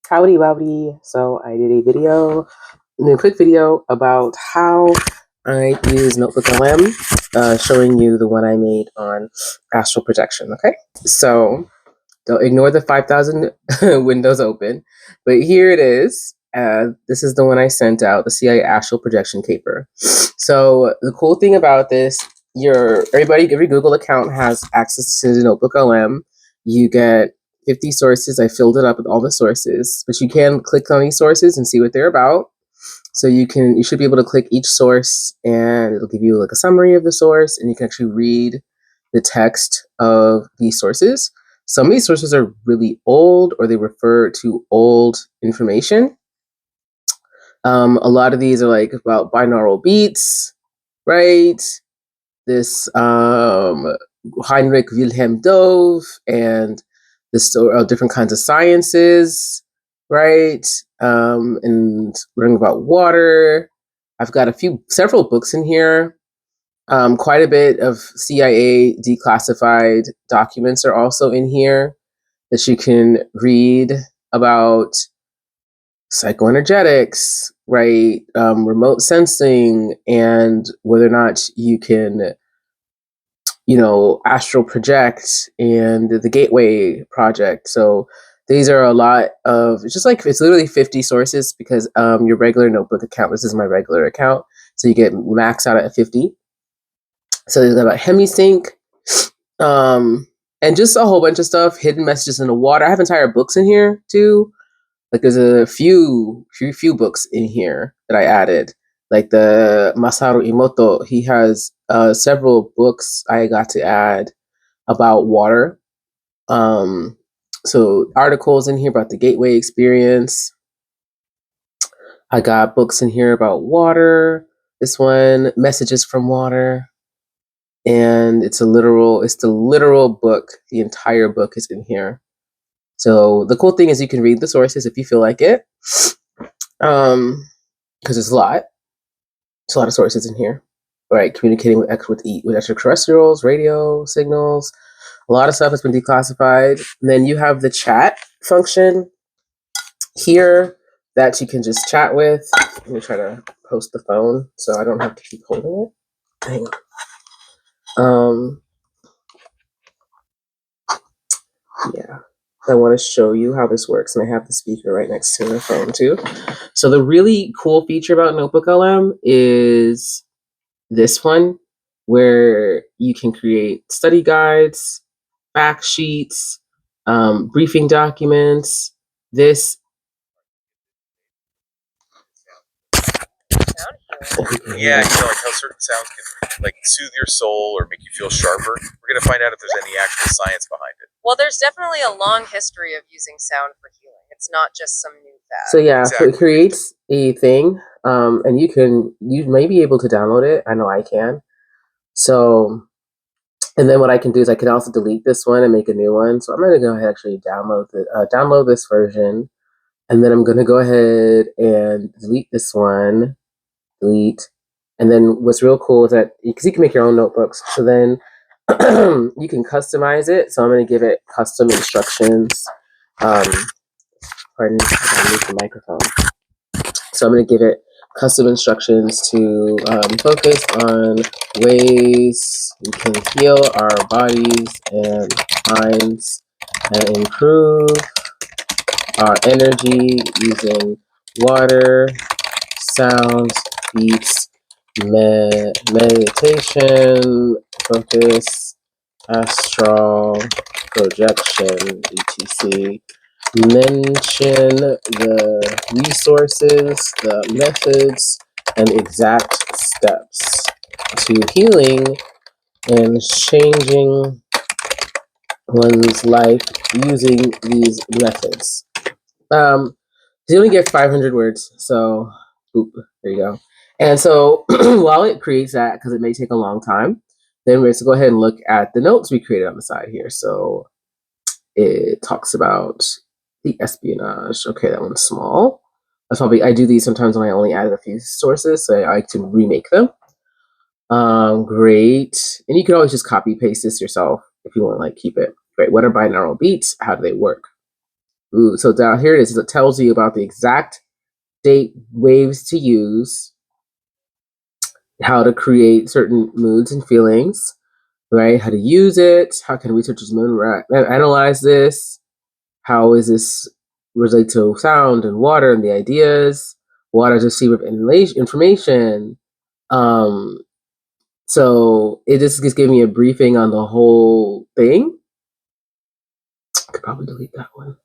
Howdy wowdy. So I did a quick video about how I use NotebookLM, showing you the one I made on astral projection, okay? So don't ignore the 5,000 windows open, but here it is. This is the one I sent out, the CIA astral projection caper. So the cool thing about this, every Google account has access to the NotebookLM. You get 50 sources. I filled it up with all the sources, but you can click on these sources and see what they're about. So you should be able to click each source and it'll give you like a summary of the source, and you can actually read the text of these sources. Some of these sources are really old, or they refer to old information. A lot of these are like about binaural beats, right? This Heinrich Wilhelm Dove and the story of different kinds of sciences, right? And learning about water. I've got several books in here. Quite a bit of CIA declassified documents are also in here that you can read about psychoenergetics, right? Remote sensing, and whether or not you can, astral project, and the Gateway Project. So these are a lot of, it's literally 50 sources because your regular notebook account, this is my regular account, so you get maxed out at 50. So there's about HemiSync, and just a whole bunch of stuff, hidden messages in the water. I have entire books in here too. Like there's a few books in here that I added. Like the Masaru Emoto, he has several books I got to add about water. So articles in here about the Gateway experience. I got books in here about water. This one, Messages from Water. And it's the literal book. The entire book is in here. So the cool thing is you can read the sources if you feel like it. Because there's a lot. There's a lot of sources in here. Right, communicating with extraterrestrials, radio signals. A lot of stuff has been declassified. And then you have the chat function here that you can just chat with. Let me try to post the phone so I don't have to keep holding it. Hang on. Yeah. I want to show you how this works, and I have the speaker right next to the phone too. So the really cool feature about NotebookLM is this one, where you can create study guides, fact sheets, briefing documents. This yeah, like how certain sounds can like soothe your soul or make you feel sharper. We're gonna find out if there's any actual science behind it. Well, there's definitely a long history of using sound for healing. It's not just some new fad. So yeah, exactly. So it creates a thing, and you may be able to download it. I know I can. So, and then what I can do is I can also delete this one and make a new one. So I'm going to go ahead and actually download this version, and then I'm going to go ahead and delete this one. Delete. And then what's real cool is that, because you can make your own notebooks, so then you can customize it. So I'm going to give it custom instructions. Pardon, I moved the microphone. So I'm going to give it custom instructions to focus on ways we can heal our bodies and minds and improve our energy using water, sounds, beats, meditation, focus, astral projection, etc. Mention the resources, the methods, and exact steps to healing and changing one's life using these methods. You only get 500 words, so boop, there you go. And so while it creates that, because it may take a long time, then we're going to go ahead and look at the notes we created on the side here. So it talks about the espionage. Okay, that one's small. I do these sometimes when I only added a few sources, so I like to remake them. Great. And you can always just copy paste this yourself if you want to keep it. Great. What are binaural beats? How do they work? Ooh, so down here it is. It tells you about the exact date waves to use, how to create certain moods and feelings, right? How to use it. How can researchers analyze this? How is this relate to sound and water and the ideas? Water is a receiver of information. Um, so it just gives me a briefing on the whole thing. I could probably delete that one.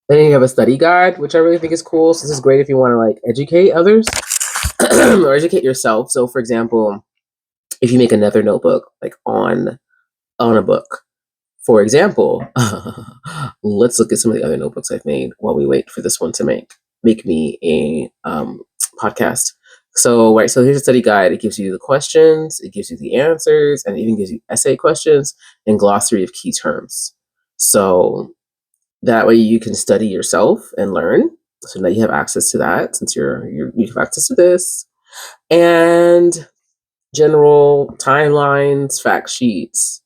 Then you have a study guide, which I really think is cool. So this is great if you want to like educate others or educate yourself. So for example, if you make another notebook like on a book, for example, let's look at some of the other notebooks I've made while we wait for this one to make me a podcast. So right, so here's a study guide. It gives you the questions, it gives you the answers, and it even gives you essay questions and glossary of key terms. So that way you can study yourself and learn. So now you have access to that since you have access to this. And general timelines, fact sheets,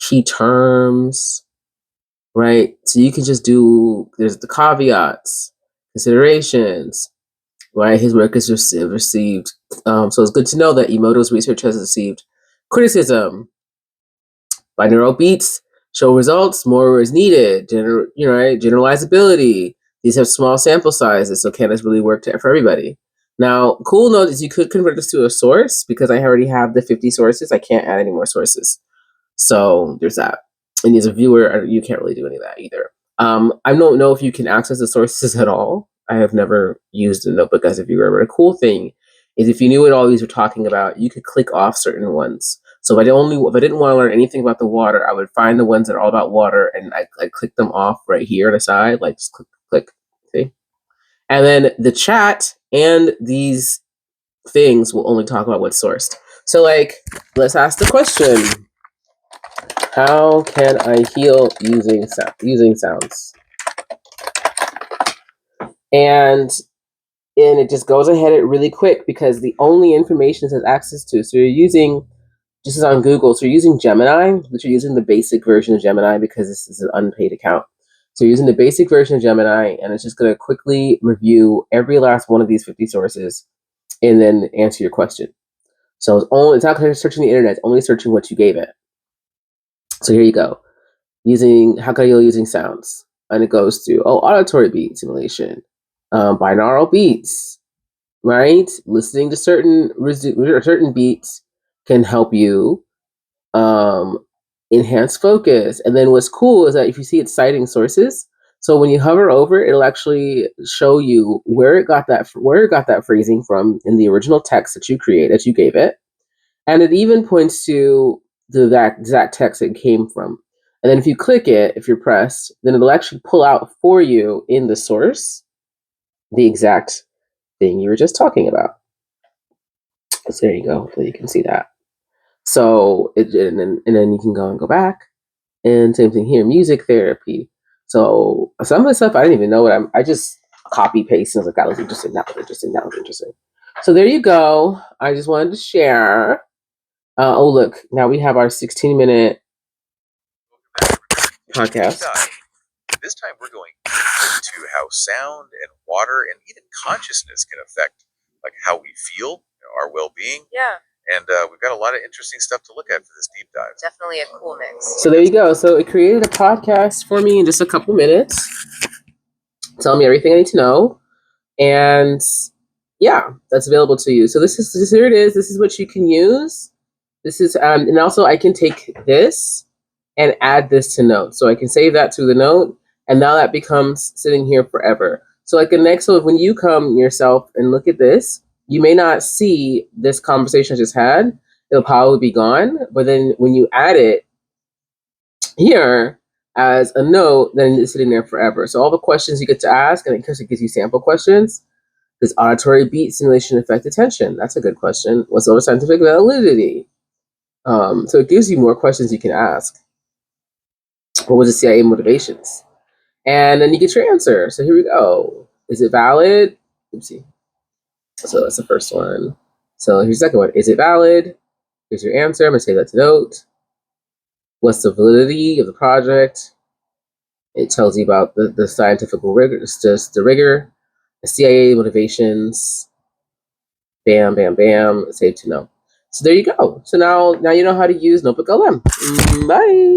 key terms, right? So you can just there's the caveats, considerations, right? His work is received. So it's good to know that Emoto's research has received criticism. Binaural beats show results, more is needed. Right? Generalizability. These have small sample sizes, so can this really work for everybody? Now, cool note is you could convert this to a source because I already have the 50 sources. I can't add any more sources. So there's that. And as a viewer, you can't really do any of that either. I don't know if you can access the sources at all. I have never used a notebook as a viewer, but a cool thing is if you knew what all these were talking about, you could click off certain ones. So if I didn't want to learn anything about the water, I would find the ones that are all about water and I click them off right here on the side, like just click, see? And then the chat and these things will only talk about what's sourced. So like, let's ask the question. How can I heal using sounds? And it just goes ahead really quick because the only information it has access to. So you're using, this is on Google, so you're using Gemini, but you're using the basic version of Gemini because this is an unpaid account. So you're using the basic version of Gemini, and it's just going to quickly review every last one of these 50 sources and then answer your question. So it's not going to searching the internet, it's only searching what you gave it. So here you go. How can I heal using sounds? And it goes to, auditory beat simulation, binaural beats, right? Listening to certain beats can help you enhance focus. And then what's cool is that if you see it citing sources, so when you hover over, it'll actually show you where it got that phrasing from in the original text that you gave it, and it even points to that exact text it came from. And then if you click it, if you're pressed, then it'll actually pull out for you in the source the exact thing you were just talking about. So there you go. Hopefully you can see that. So and then you can go back, and same thing here, music therapy. So some of the stuff I didn't even know I just copy paste and I was like, that was interesting, that was interesting, that was interesting. So there you go. I just wanted to share. Look, now we have our 16-minute podcast. This time we're going into how sound and water and even consciousness can affect like how we feel, our well-being. Yeah. And we've got a lot of interesting stuff to look at for this deep dive. Definitely a cool mix. So there you go. So it created a podcast for me in just a couple minutes. Tell me everything I need to know. And yeah, that's available to you. So here it is. This is what you can use. This is, and also I can take this and add this to notes. So I can save that to the note, and now that becomes sitting here forever. So like so when you come yourself and look at this, you may not see this conversation I just had. It'll probably be gone. But then when you add it here as a note, then it's sitting there forever. So all the questions you get to ask, and because it gives you sample questions. Does auditory beat simulation affect attention? That's a good question. What's the scientific validity? So it gives you more questions you can ask. What was the CIA motivations? And then you get your answer. So here we go. Is it valid? Oopsie. So that's the first one. So here's the second one. Is it valid? Here's your answer. I'm going to save that to note. What's the validity of the project? It tells you about the scientific rigor, just the rigor, the CIA motivations. Bam, bam, bam. Save to know. So there you go. So now you know how to use NotebookLM. Bye.